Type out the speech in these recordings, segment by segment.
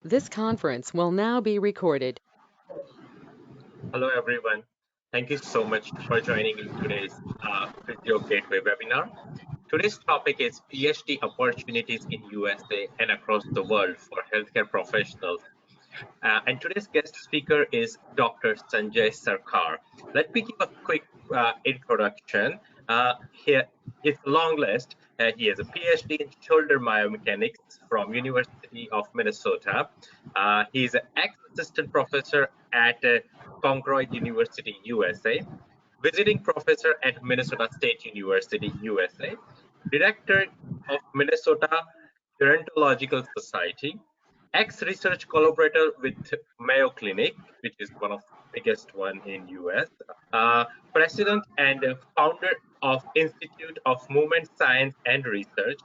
This conference will now be recorded. Hello, everyone. Thank you so much for joining in today's Physio Gateway webinar. Today's topic is PhD opportunities in USA and across the world for healthcare professionals. And today's guest speaker is Dr. Sanjay Sarkar. Let me give a quick introduction. Here, it's a long list. He has a PhD in shoulder biomechanics from University of Minnesota. He's an ex-assistant professor at Concord University, USA, visiting professor at Minnesota State University, USA, director of Minnesota Gerontological Society, ex-research collaborator with Mayo Clinic, which is one of the biggest one in US, president and founder of Institute of Movement Science and Research,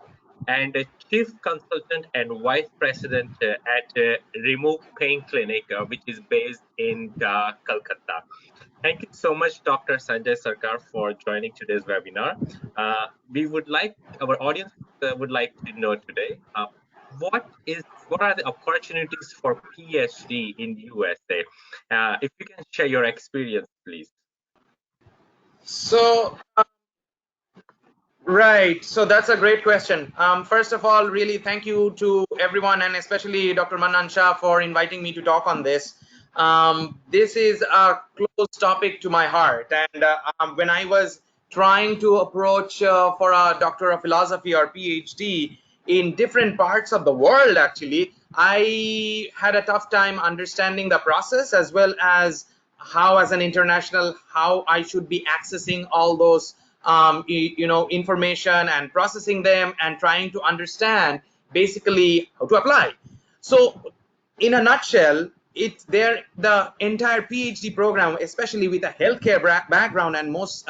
and chief consultant and vice president at Remove Pain Clinic, which is based in Calcutta. Thank you so much, Dr. Sanjay Sarkar, for joining today's webinar. Our audience would like to know today, what are the opportunities for PhD in USA? If you can share your experience, please. So, right. So that's a great question. First of all, really thank you to everyone and especially Dr. Manan Shah for inviting me to talk on this. This is a close topic to my heart. And when I was trying to approach for a Doctor of Philosophy or PhD in different parts of the world, actually, I had a tough time understanding the process as well as how, as an international, how I should be accessing all those information and processing them and trying to understand basically how to apply. So in a nutshell, the entire PhD program, especially with a healthcare background and most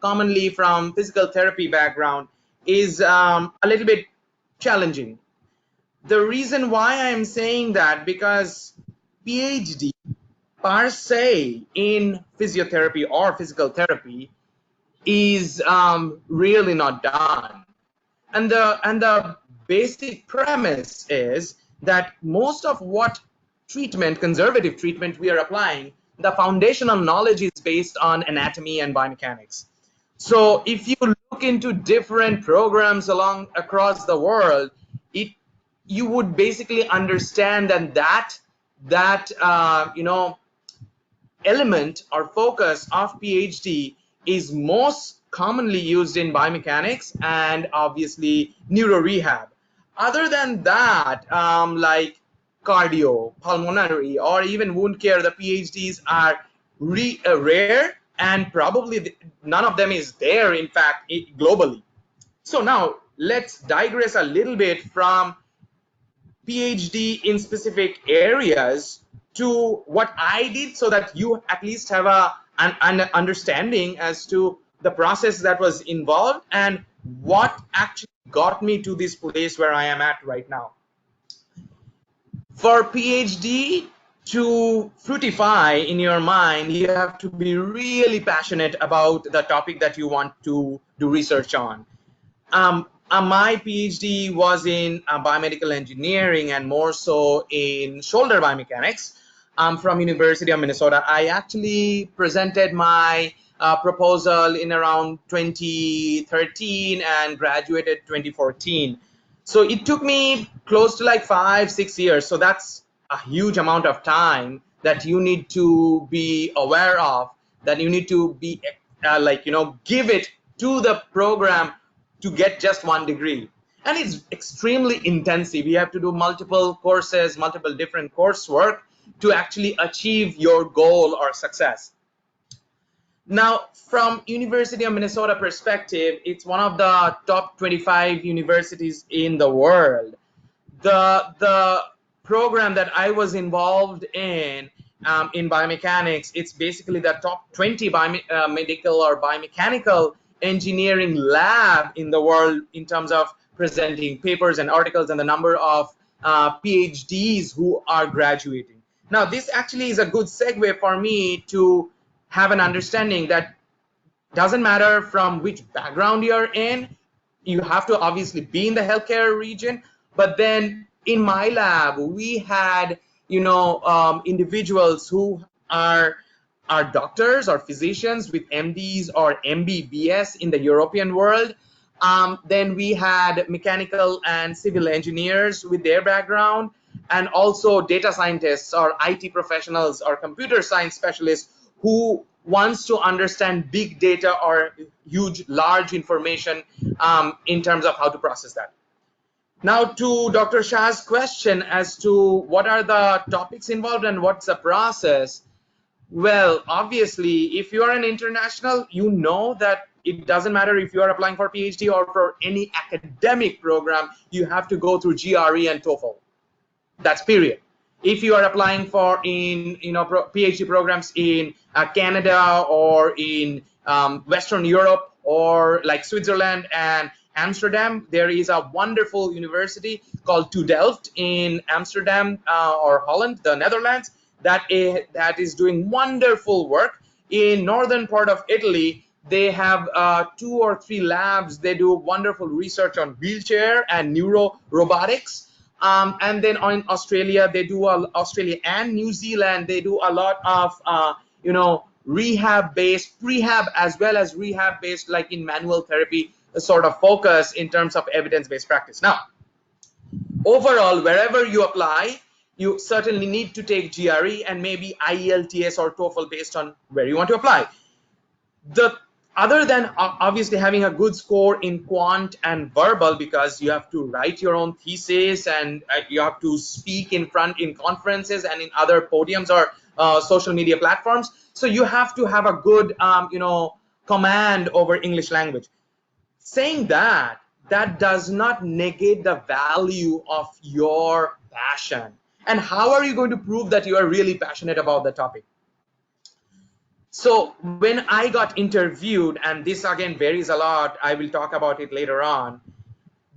commonly from physical therapy background, is a little bit challenging. The reason why I'm saying that, because PhD per se in physiotherapy or physical therapy is really not done. And the basic premise is that most of what conservative treatment we are applying, the foundational knowledge is based on anatomy and biomechanics. So if you look into different programs across the world, you would basically understand that element or focus of PhD is most commonly used in biomechanics and obviously neuro rehab. Other than that, like cardio, pulmonary, or even wound care, the PhDs are rare, and probably none of them is there, in fact, globally. So now let's digress a little bit from PhD in specific areas to what I did, so that you at least have an understanding as to the process that was involved and what actually got me to this place where I am at right now. For PhD to fructify in your mind, you have to be really passionate about the topic that you want to do research on. My PhD was in biomedical engineering and more so in shoulder biomechanics. I'm from University of Minnesota. I actually presented my proposal in around 2013 and graduated 2014. So it took me close to like 5-6 years. So that's a huge amount of time that you need to be aware of, that you need to be give it to the program to get just one degree. And it's extremely intensive. You have to do multiple courses, multiple different coursework to actually achieve your goal or success. Now, from University of Minnesota perspective, it's one of the top 25 universities in the world. The program that I was involved in biomechanics, it's basically the top 20 medical or biomechanical engineering lab in the world in terms of presenting papers and articles and the number of PhDs who are graduating. Now, this actually is a good segue for me to have an understanding that doesn't matter from which background you're in, you have to obviously be in the healthcare region, but then in my lab, we had, individuals who are doctors or physicians with MDs or MBBS in the European world. Then we had mechanical and civil engineers with their background, and also data scientists or IT professionals or computer science specialists who wants to understand big data or huge, large information in terms of how to process that. Now, to Dr. Shah's question as to what are the topics involved and what's the process, well, obviously, if you are an international, you know that it doesn't matter if you are applying for PhD or for any academic program, you have to go through GRE and TOEFL. That's period. If you are applying for PhD programs in Canada or in Western Europe or like Switzerland and Amsterdam, there is a wonderful university called TU Delft in Amsterdam or Holland, the Netherlands, that is doing wonderful work. In northern part of Italy, they have 2 or 3 labs. They do wonderful research on wheelchair and neuro robotics. And then in Australia, Australia and New Zealand, they do a lot of, rehab-based, prehab as well as rehab-based, like in manual therapy sort of focus in terms of evidence-based practice. Now, overall, wherever you apply, you certainly need to take GRE and maybe IELTS or TOEFL based on where you want to apply. Other than obviously having a good score in quant and verbal, because you have to write your own thesis and you have to speak in conferences and in other podiums or social media platforms. So you have to have a good, command over English language. Saying that does not negate the value of your passion. And how are you going to prove that you are really passionate about the topic? So when I got interviewed, and this again varies a lot, I will talk about it later on,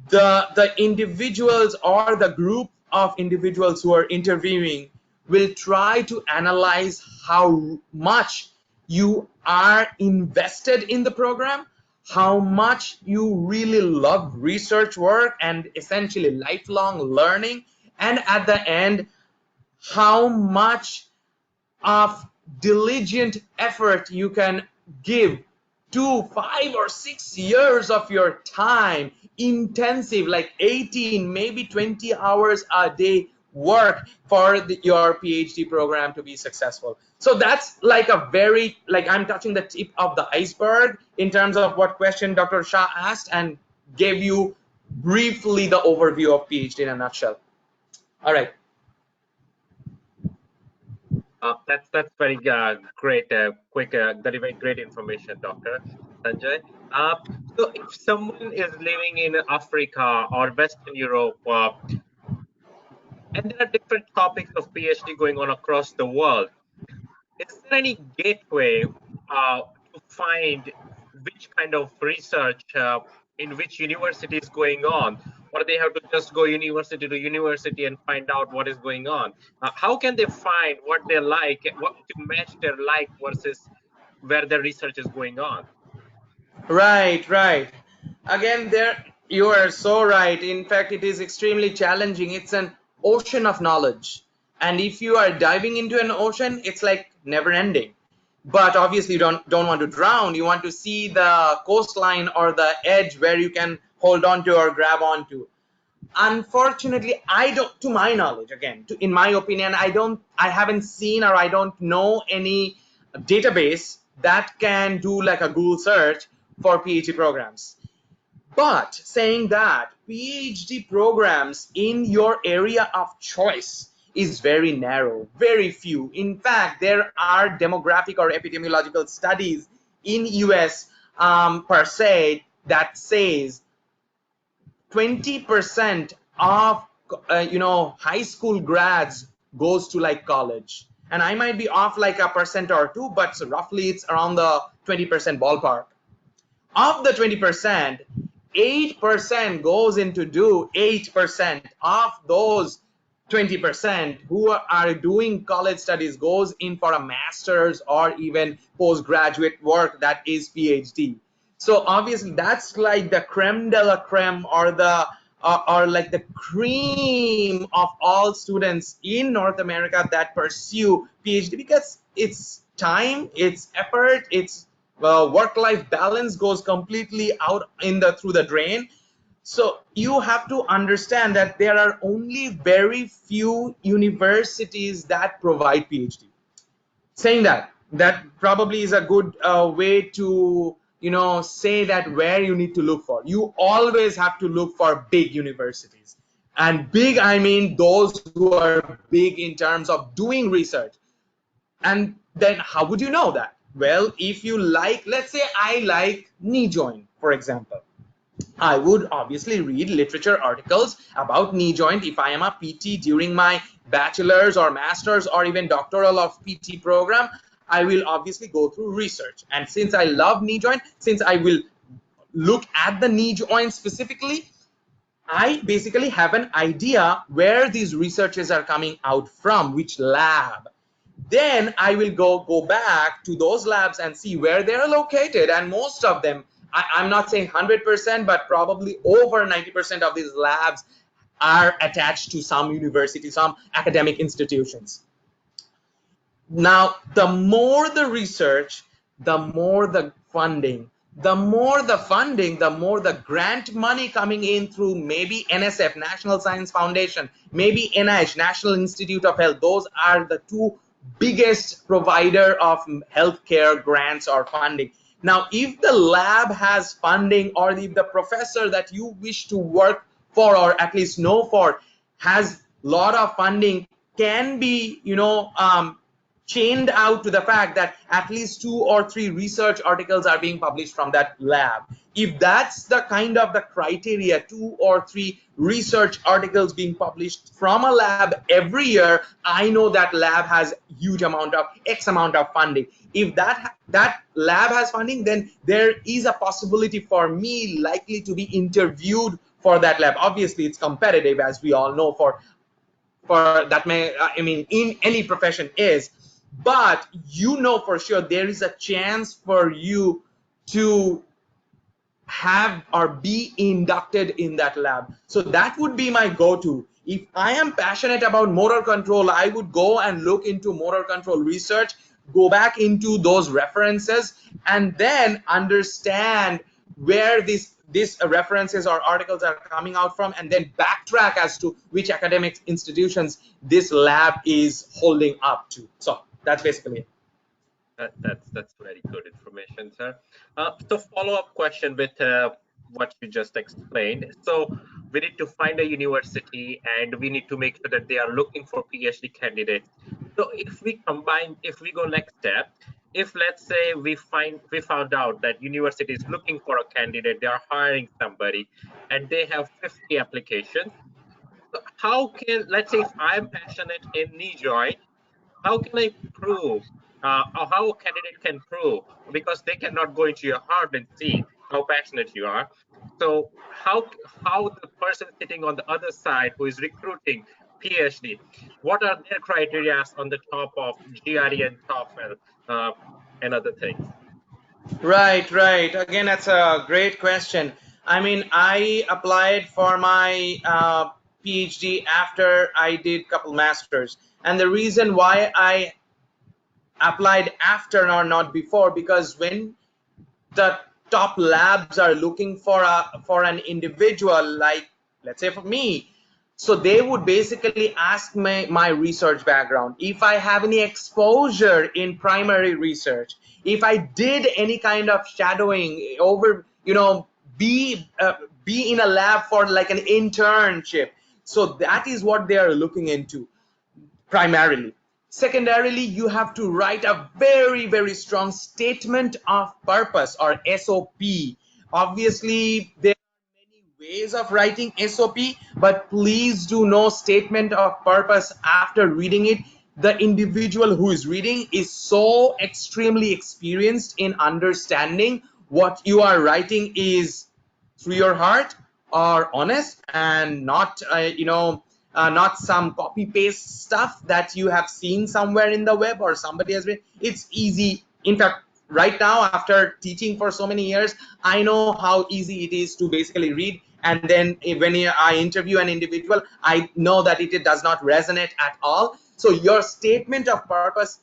the individuals or the group of individuals who are interviewing will try to analyze how much you are invested in the program, how much you really love research work and essentially lifelong learning, and at the end, how much of diligent effort you can give to 5 or 6 years of your time, intensive, like 18, maybe 20 hours a day work for your PhD program to be successful. So that's like I'm touching the tip of the iceberg in terms of what question Dr. Shah asked and gave you briefly the overview of PhD in a nutshell. All right. That's very great, quick, very, very great information, Dr. Sanjay. So if someone is living in Africa or Western Europe, and there are different topics of PhD going on across the world, is there any gateway to find which kind of research in which university is going on? Or they have to just go university to university and find out what is going on? How can they find what they like, what to match their like versus where their research is going on? Right. Again, you are so right. In fact, it is extremely challenging. It's an ocean of knowledge. And if you are diving into an ocean, it's like never ending. But obviously you don't want to drown. You want to see the coastline or the edge where you can hold on to or grab onto. Unfortunately, to my knowledge, again, in my opinion, I haven't seen or I don't know any database that can do like a Google search for PhD programs. But saying that, PhD programs in your area of choice is very narrow, very few. In fact, there are demographic or epidemiological studies in US per se that says 20% of high school grads goes to like college. And I might be off like a percent or two, but roughly it's around the 20% ballpark. Of the 20%, 8% goes into 8% of those 20% who are doing college studies goes in for a master's or even postgraduate work that is PhD. So obviously that's like the creme de la creme or the are like the cream of all students in North America that pursue PhD, because it's time, it's effort, it's work-life balance goes completely out through the drain. So you have to understand that there are only very few universities that provide PhD. Saying that probably is a good way to say that where you need to look for. You always have to look for big universities, and big, I mean those who are big in terms of doing research. And then how would you know that? Well, if you like, let's say I like knee joint, for example, I would obviously read literature articles about knee joint. If I am a PT during my bachelor's or master's or even doctoral of PT program, I will obviously go through research. And since I love knee joint, since I will look at the knee joint specifically, I basically have an idea where these researches are coming out from, which lab. Then I will go back to those labs and see where they're located. And most of them, I'm not saying 100%, but probably over 90% of these labs are attached to some university, some academic institutions. Now, the more the research, the more the funding. The more the funding, the more the grant money coming in through maybe NSF, National Science Foundation, maybe NIH, National Institute of Health. Those are the two biggest provider of healthcare grants or funding. Now, if the lab has funding, or if the professor that you wish to work for or at least know for has a lot of funding, can be chained out to the fact that at least 2 or 3 research articles are being published from that lab. If that's the kind of the criteria, 2 or 3 research articles being published from a lab every year, I know that lab has huge amount of X amount of funding. If that lab has funding, then there is a possibility for me likely to be interviewed for that lab. Obviously, it's competitive, as we all know, for that may, I mean, in any profession is, but for sure there is a chance for you to have or be inducted in that lab. So that would be my go-to. If I am passionate about motor control, I would go and look into motor control research, go back into those references, and then understand where these references or articles are coming out from, and then backtrack as to which academic institutions this lab is holding up to. So that's basically it. That's very good information, sir. So follow-up question with what you just explained. So we need to find a university, and we need to make sure that they are looking for PhD candidates. So if we go next step, if let's say we found out that university is looking for a candidate, they are hiring somebody, and they have 50 applications. So how can, let's say if I'm passionate in knee joint, how can I prove, or how a candidate can prove, because they cannot go into your heart and see how passionate you are. So how the person sitting on the other side who is recruiting PhD, what are their criteria on the top of GRE and TOEFL and other things? Right. Again, that's a great question. I mean, I applied for my PhD after I did a couple masters, and the reason why I applied after or not before, because when the top labs are looking for an individual, like let's say for me, so they would basically ask my research background, if I have any exposure in primary research, if I did any kind of shadowing over, be in a lab for like an internship. So that is what they are looking into primarily. Secondarily, you have to write a very, very strong statement of purpose, or SOP. Obviously, there are many ways of writing SOP, but please do know statement of purpose after reading it. The individual who is reading is so extremely experienced in understanding what you are writing is through your heart or honest, and not not some copy paste stuff that you have seen somewhere in the web or somebody has written. It's easy. In fact, right now, after teaching for so many years, I know how easy it is to basically read and then when I interview an individual, I know that it does not resonate at all. So your statement of purpose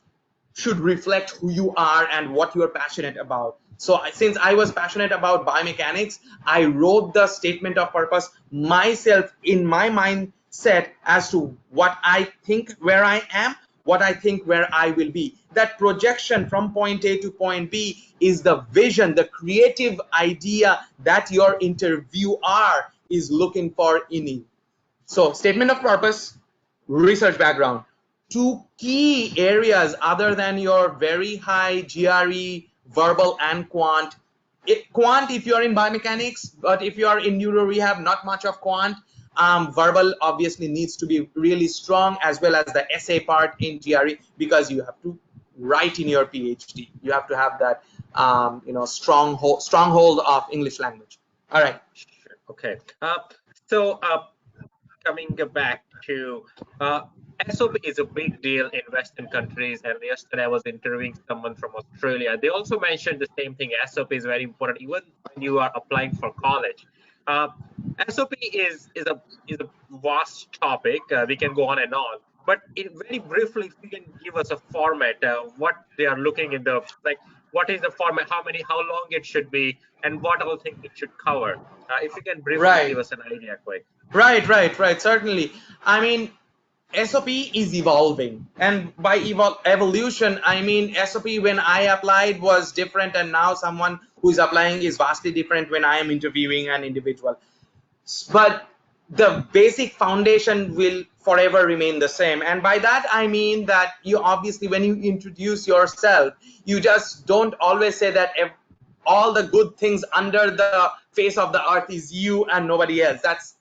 should reflect who you are and what you are passionate about. So since I was passionate about biomechanics, I wrote the statement of purpose myself in my mindset as to what I think where I am, what I think where I will be. That projection from point A to point B is the vision, the creative idea that your interviewer is looking for in you. So statement of purpose, research background. Two key areas other than your very high GRE, verbal and quant. Quant if you're in biomechanics, but if you are in neuro rehab, not much of quant. Verbal obviously needs to be really strong, as well as the essay part in GRE, because you have to write in your PhD. You have to have that stronghold of English language. All right. Sure. Okay. So coming back to SOP is a big deal in Western countries, and yesterday I was interviewing someone from Australia. They also mentioned the same thing. SOP is very important, even when you are applying for college. Uh, SOP is a vast topic. We can go on and on, but very briefly, if you can give us a format, what they are looking in the like, what is the format, how long it should be, and what all things it should cover. If you can briefly give Right. us an idea, quick. Right. Certainly. I mean, SOP is evolving, and by evolution, I mean SOP when I applied was different, and now someone who is applying is vastly different when I am interviewing an individual. But the basic foundation will forever remain the same, and by that I mean that you obviously, when you introduce yourself, you just don't always say that all the good things under the face of the earth is you and nobody else. That's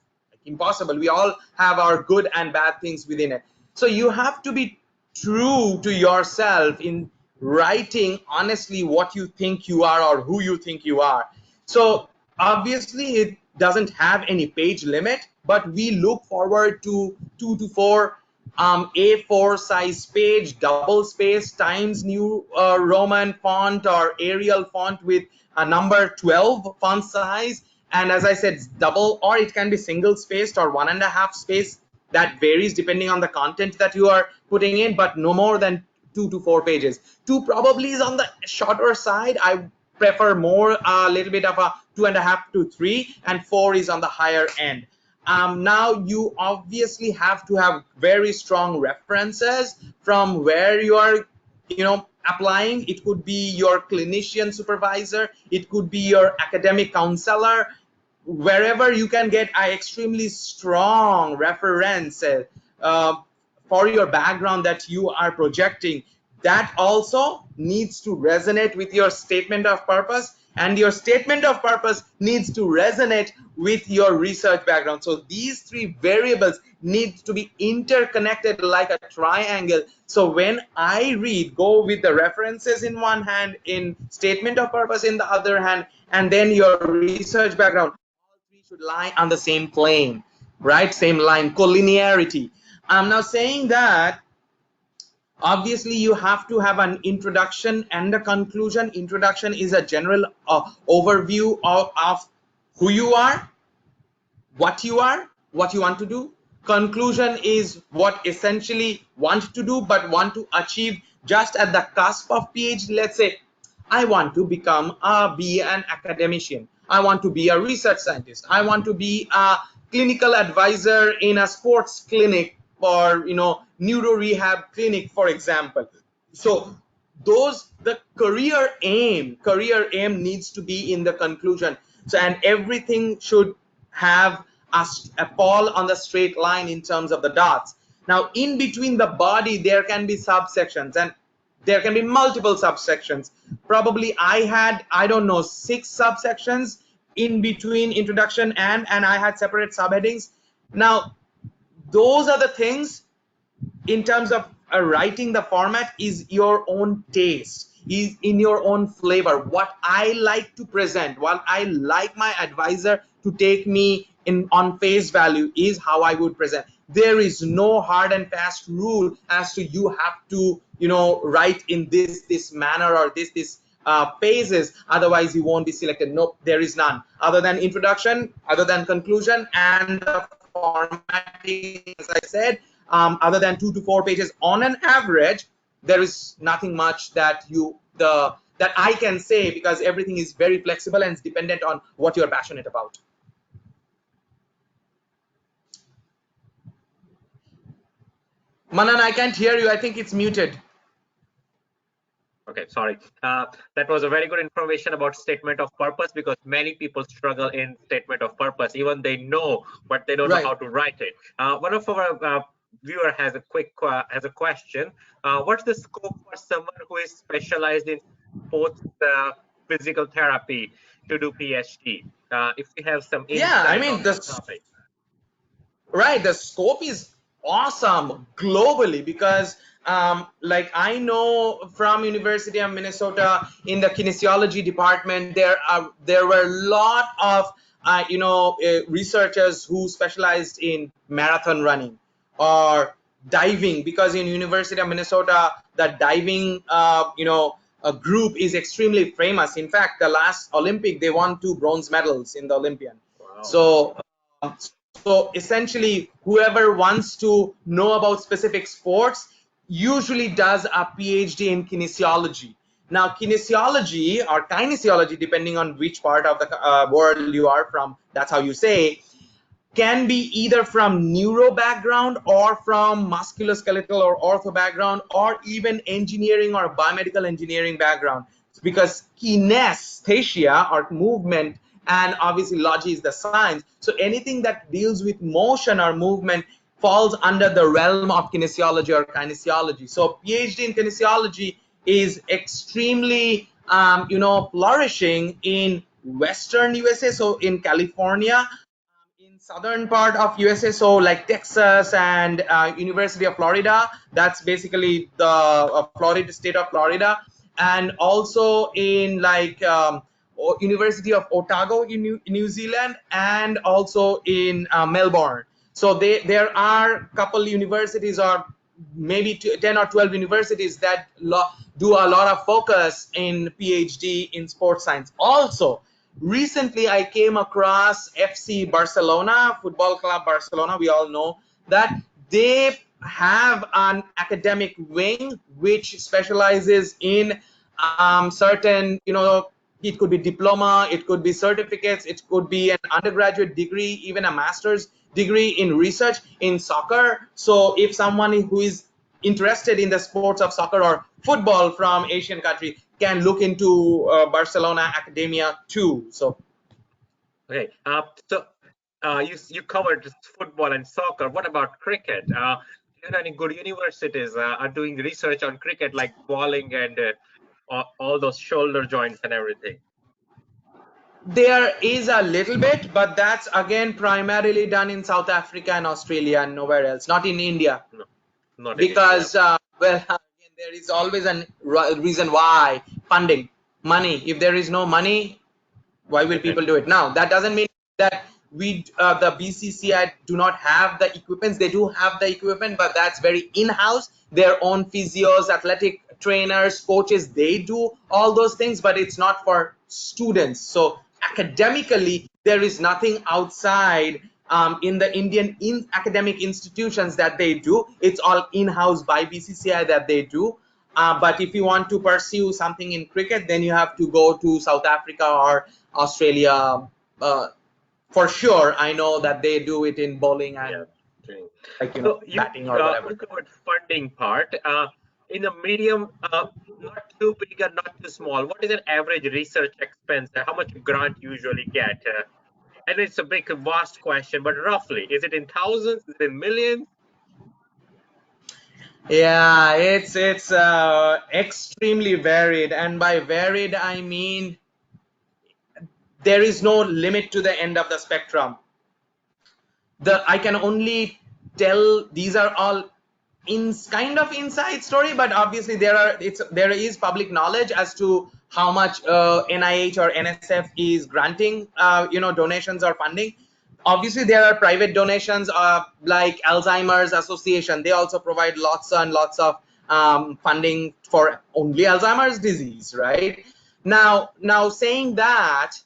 impossible. We all have our good and bad things within it. So you have to be true to yourself in writing honestly what you think you are or who you think you are. So obviously it doesn't have any page limit, but we look forward to 2 to 4 A4 size page, double space times New Roman font or Arial font with a number 12 font size. And as I said, double, or it can be single spaced or 1.5 space. That varies depending on the content that you are putting in, but no more than 2 to 4 pages. 2 probably is on the shorter side. I prefer more, a little bit of a 2.5 to 3, and 4 is on the higher end. Now you obviously have to have very strong references from where you are, applying. It could be your clinician supervisor, it could be your academic counselor. Wherever you can get an extremely strong reference for your background that you are projecting, that also needs to resonate with your statement of purpose, and your statement of purpose needs to resonate with your research background. So these 3 variables need to be interconnected like a triangle. So when I read, go with the references in one hand, in statement of purpose in the other hand, and then your research background, all 3 should lie on the same plane, right? Same line, collinearity. I'm now saying that obviously you have to have an introduction and a conclusion. Introduction is a general overview of who you are, what you want to do. Conclusion is what essentially want to do but want to achieve just at the cusp of PhD. Let's say I want to be an academician, I want to be a research scientist, I want to be a clinical advisor in a sports clinic or neuro rehab clinic, for example. So the career aim needs to be in the conclusion. So, and everything should have a fall on the straight line in terms of the dots. Now in between the body there can be subsections, and there can be multiple subsections. Probably I had, I don't know, 6 subsections in between introduction and I had separate subheadings. Now those are the things. In terms of writing, the format is your own taste, is in your own flavor. What I like to present, what I like my advisor to take me in on face value is how I would present. There is no hard and fast rule as to you have to write in this manner or this phases, otherwise you won't be selected. Nope, there is none other than introduction, other than conclusion, and the formatting, as I said. Other than 2 to 4 pages on an average, there is nothing much that that I can say, because everything is very flexible and is dependent on what you're passionate about. Manan, I can't hear you. I think it's muted. Okay, sorry. That was a very good information about statement of purpose, because many people struggle in statement of purpose. Even they know, but they don't know how to write it. One of our viewer has a question. What's the scope for someone who is specialized in sports physical therapy to do PhD? If you have some insight on that topic. Right, the scope is awesome globally, because like I know from University of Minnesota in the kinesiology department, there were a lot of researchers who specialized in marathon running or diving, because in University of Minnesota the diving a group is extremely famous. In fact, the last Olympic they won 2 bronze medals in the Olympian. Wow. So essentially, whoever wants to know about specific sports usually does a PhD in kinesiology. Now, kinesiology or kinesiology, depending on which part of the world you are from, that's how you say, can be either from neuro background or from musculoskeletal or ortho background, or even engineering or biomedical engineering background, because kinesthesia or movement, and obviously logy is the science, so anything that deals with motion or movement falls under the realm of kinesiology or kinesiology. So PhD in kinesiology is extremely flourishing in Western USA, so in California, in southern part of USA, so like Texas and University of Florida, that's basically the Florida state of Florida, and also in like University of Otago in New Zealand, and also in Melbourne. So there are a couple universities, or maybe 10 or 12 universities that do a lot of focus in PhD in sports science. Also, recently I came across FC Barcelona, Football Club Barcelona. We all know that they have an academic wing which specializes in certain, it could be diploma, it could be certificates, it could be an undergraduate degree, even a master's degree in research in soccer. So if someone who is interested in the sports of soccer or football from Asian country can look into Barcelona academia too. So okay, so you covered football and soccer. What about cricket? Do you know any good universities are doing research on cricket, like bowling and all those shoulder joints and everything? there is a little bit, but that's again primarily done in South Africa and Australia and nowhere else, not in India. No, not in India. Because again, there is always a reason why: funding, money. If there is no money, why will people do it? Now, that doesn't mean that the BCCI do not have the equipments. They do have the equipment, but that's very in-house. Their own physios, athletic trainers, coaches, they do all those things, but it's not for students. So academically, there is nothing outside in the Indian academic institutions that they do. It's all in-house by BCCI that they do. But if you want to pursue something in cricket, then you have to go to South Africa or Australia. For sure, I know that they do it in bowling and So batting or whatever. you covered funding part. In a medium, not too big and not too small, what is an average research expense? How much grant usually get? And it's a big, vast question, but roughly, is it in thousands? Is it in millions? Yeah, it's extremely varied, and by varied I mean there is no limit to the end of the spectrum. I can only tell these are all in kind of inside story, but obviously there is public knowledge as to how much NIH or NSF is granting donations or funding. Obviously there are private donations like Alzheimer's Association. They also provide lots and lots of funding for only Alzheimer's disease, right? Now saying that,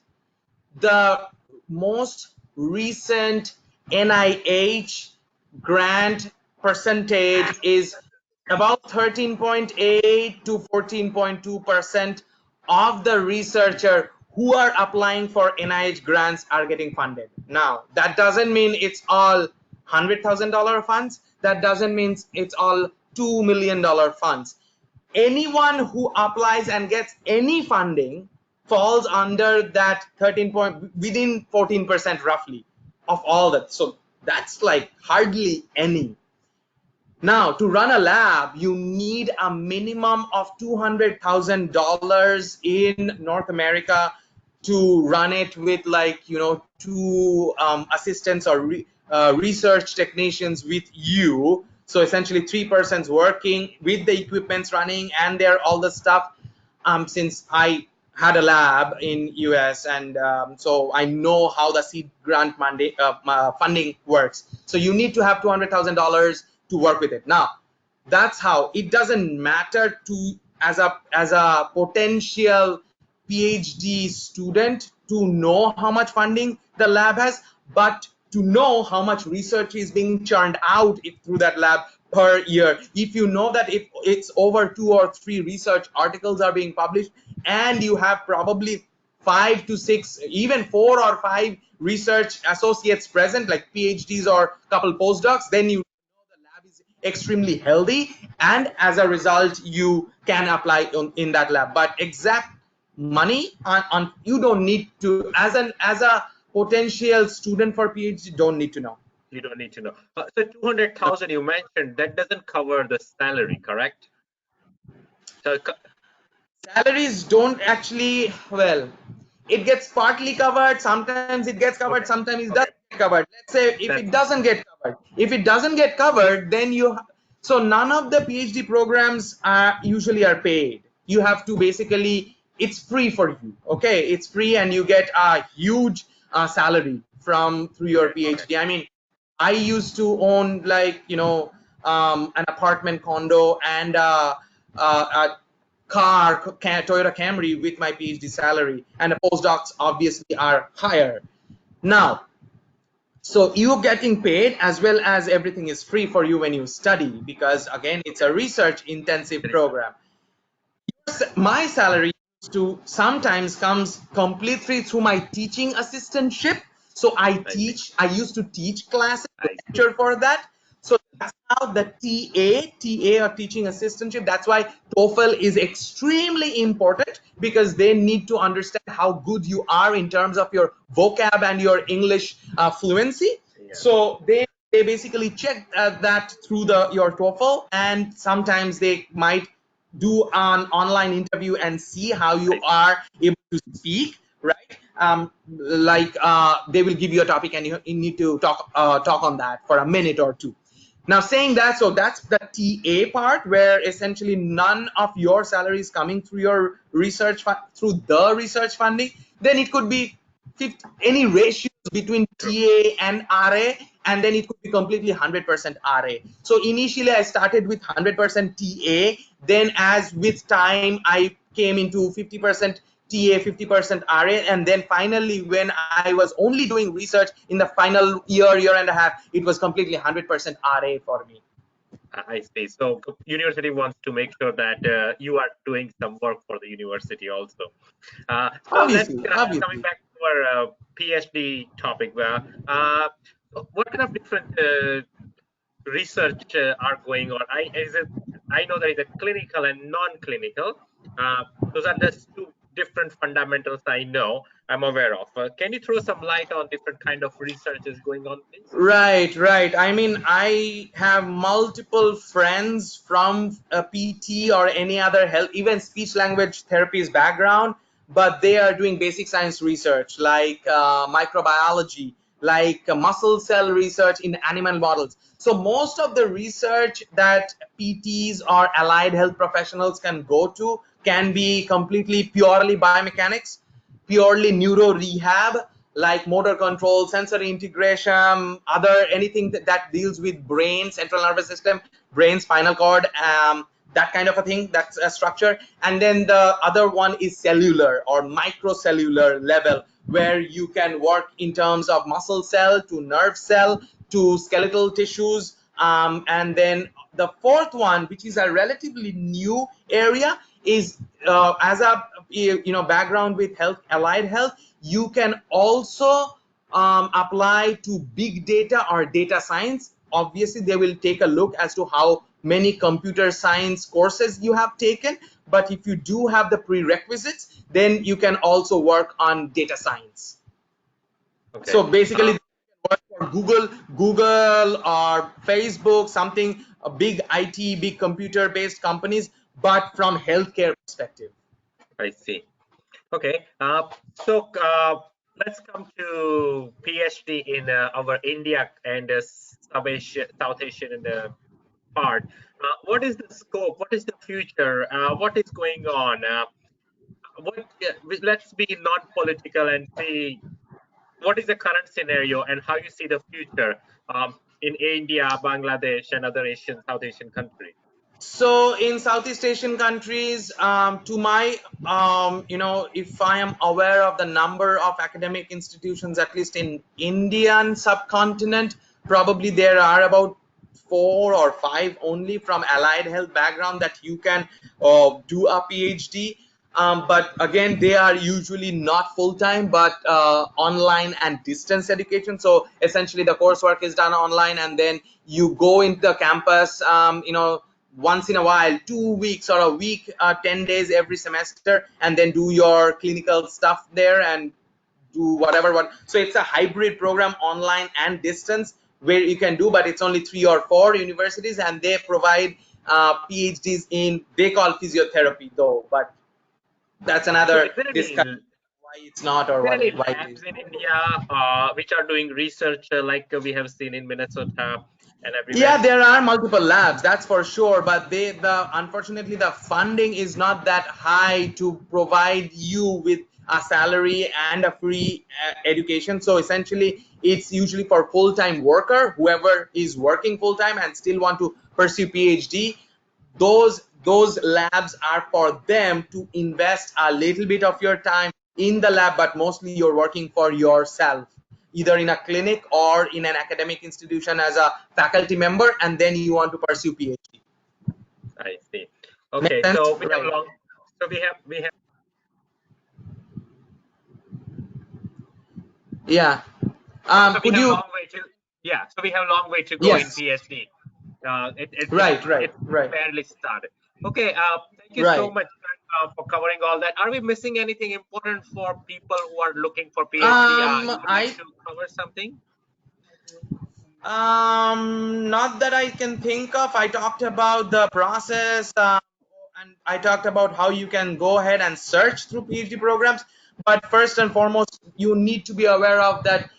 the most recent NIH grant percentage is about 13.8 to 14.2% of the researcher who are applying for NIH grants are getting funded. Now, that doesn't mean it's all $100,000 funds. That doesn't mean it's all $2 million funds. Anyone who applies and gets any funding falls under that 13 point, within 14% roughly of all that. So that's like hardly any. Now, to run a lab, you need a minimum of $200,000 in North America to run it with, like, two assistants or research technicians with you. So essentially 3 persons working with the equipments running and there all the stuff. Since I had a lab in US, and so I know how the seed grant funding works. So you need to have $200,000 to work with it. Now, that's how it doesn't matter to as a potential PhD student to know how much funding the lab has, but to know how much research is being churned out through that lab per year. If you know that if it's over 2 or 3 research articles are being published, and you have probably 5 to 6, even 4 or 5 research associates present, like PhDs or couple postdocs, then you extremely healthy, and as a result you can apply in that lab. But exact money on you don't need to, as a potential student for PhD, don't need to know. You don't need to know. So 200,000 you mentioned, that doesn't cover the salary, correct? So Salaries don't actually, well, it gets partly covered, sometimes it gets covered, okay, sometimes it doesn't okay, get covered. Let's say if that's it doesn't get covered, then so none of the PhD programs are usually are paid. You have to basically, it's free for you, okay, it's free, and you get a huge salary from through your okay, okay. PhD. I mean, I used to own, like, an apartment condo and a car, Toyota Camry, with my PhD salary, and the postdocs obviously are higher. Now, so you're getting paid as well as everything is free for you when you study, because again, it's a research intensive program. My salary used to sometimes comes completely through my teaching assistantship. So I see. I used to teach classes, I see. lecture for that. So that's how the TA or teaching assistantship, that's why TOEFL is extremely important, because they need to understand how good you are in terms of your vocab and your English fluency. Yeah, So they basically check that through your TOEFL, and sometimes they might do an online interview and see how I you see. are able to speak, right? Like they will give you a topic, and you need to talk on that for a minute or two. Now, saying that, so that's the TA part, where essentially none of your salary is coming through your through the research funding. Then it could be any ratios between True. TA and RA, and then it could be completely 100% RA. So initially I started with 100% TA, then as with time I came into 50% TA, 50% RA, and then finally when I was only doing research in the final year and a half, it was completely 100% RA for me. I see. So university wants to make sure that you are doing some work for the university also. So let's Obviously, coming obviously. back to our PhD topic. What kind of different research are going on? I know there is a clinical and non-clinical. Uh, those are the two different fundamentals I know. I'm aware of. Can you throw some light on different kind of researches going on, please? Right, right. I mean, I have multiple friends from a PT or any other health, even speech language therapies background, but they are doing basic science research like microbiology, like muscle cell research in animal models. So most of the research that PTs or allied health professionals can go to can be completely purely biomechanics, purely neuro rehab, like motor control, sensory integration, other anything that deals with brain, central nervous system, brain, spinal cord, that kind of a thing. That's a structure. And then the other one is cellular or microcellular level, where you can work in terms of muscle cell to nerve cell to skeletal tissues. And then the fourth one, which is a relatively new area, is as a background with health, allied health, you can also apply to big data or data science. Obviously, they will take a look as to how many computer science courses you have taken. But if you do have the prerequisites, then you can also work on data science. Okay. So basically, work for Google or Facebook, something a big IT, big computer-based companies, but from healthcare perspective. I see. Okay. So let's come to PhD in our India and South Asian in the part. What is the scope? What is the future? What is going on? Let's be non-political and see what is the current scenario and how you see the future in India, Bangladesh, and other Asian, South Asian countries. So in Southeast Asian countries, to my, if I am aware of the number of academic institutions, at least in Indian subcontinent, probably there are about 4 or 5 only from allied health background that you can do a PhD. But again, they are usually not full time, but online and distance education. So essentially, the coursework is done online, and then you go into the campus. Once in a while, 2 weeks or a week, 10 days every semester, and then do your clinical stuff there and do whatever one. So it's a hybrid program, online and distance, where you can do, but it's only 3 or 4 universities, and they provide PhDs in, they call physiotherapy though, but that's So another is there any discussion why it's not or why it is. labs in India which are doing research like we have seen in Minnesota and Yeah, everywhere? there are multiple labs, that's for sure, but unfortunately the funding is not that high to provide you with a salary and a free education. So essentially, it's usually for full-time worker, whoever is working full-time and still want to pursue PhD. Those labs are for them to invest a little bit of your time in the lab, but mostly you're working for yourself, either in a clinic or in an academic institution as a faculty member, and then you want to pursue PhD. I see. Make Okay, sense? so Right. we have Yeah. so we Could have you? long way to so we have long way to go in Yes. PhD. Right. Right. It's Right. barely started. Okay, thank you so Right. much for covering all that. Are we missing anything important for people who are looking for PhD? You would like I to cover something? Not that I can think of. I talked about the process, and I talked about how you can go ahead and search through PhD programs. But first and foremost, you need to be aware of that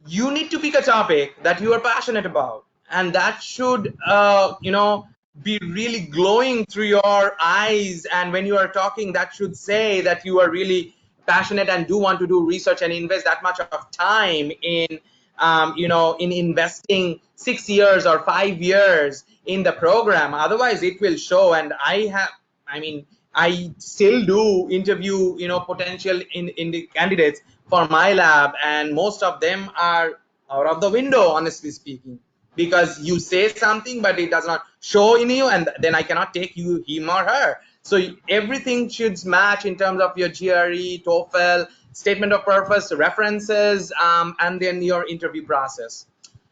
you need to pick a topic that you are passionate about, and that should be really glowing through your eyes, and when you are talking, that should say that you are really passionate and do want to do research and invest that much of time in investing 6 years or 5 years in the program. Otherwise it will show. And I still do interview potential in the candidates for my lab, and most of them are out of the window, honestly speaking, because you say something but it does not show in you, and then I cannot take you, him or her. So everything should match in terms of your GRE, TOEFL, statement of purpose, references, and then your interview process.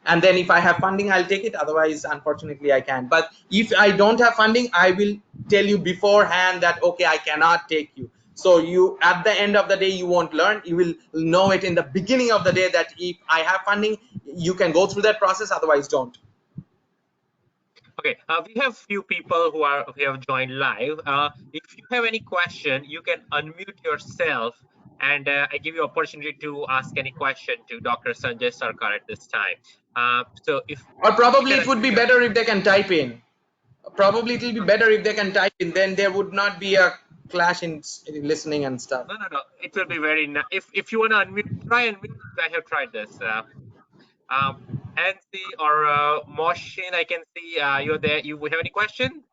And then if I have funding, I'll take it. Otherwise, unfortunately, I can't. But if I don't have funding, I will tell you beforehand that okay, I cannot take you. So you, at the end of the day, you won't learn. You will know it in the beginning of the day that if I have funding, you can go through that process. Otherwise, don't. Okay, we have few people who have joined live. If you have any question, you can unmute yourself, and I give you opportunity to ask any question to Dr. Sanjay Sarkar at this time. So if Or you probably can it would unmute be your better if they can type in. Probably it will be better if they can type in. Then there would not be a clash in listening and stuff. no. It will be very if you want to unmute, try unmute. I have tried this. Um, Nancy or Moshin, I can see you're there. You have any question?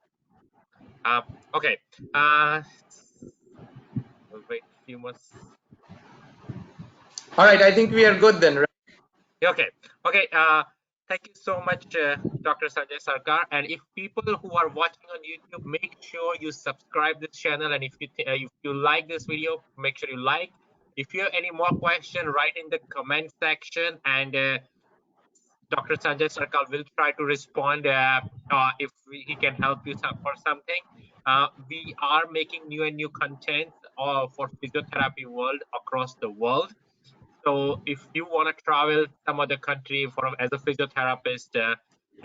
Okay. We'll wait a few months. All right, I think we are good then. Right? Okay. Okay. Thank you so much, Dr. Sanjay Sarkar. And if people who are watching on YouTube, make sure you subscribe this channel. And if you like this video, make sure you like. If you have any more question, write in the comment section, and Dr. Sanjay Sarkar will try to respond if he can help you for something. We are making new and new content for physiotherapy world across the world. So if you want to travel some other country as a physiotherapist,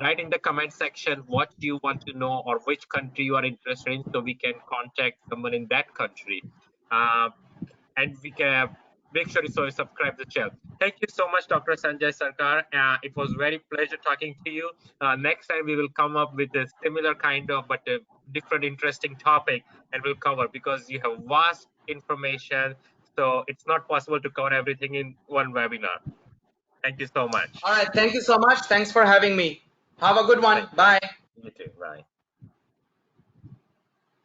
write in the comment section what you want to know or which country you are interested in, so we can contact someone in that country. And we can make sure you subscribe to the channel. Thank you so much, Dr. Sanjay Sarkar. It was very pleasure talking to you. Next time we will come up with a similar kind of but a different interesting topic, and we'll cover, because you have vast information, so it's not possible to cover everything in one webinar. Thank you so much. All right, thank you so much. Thanks for having me. Have a good one. Thank you. Bye. You too. Bye.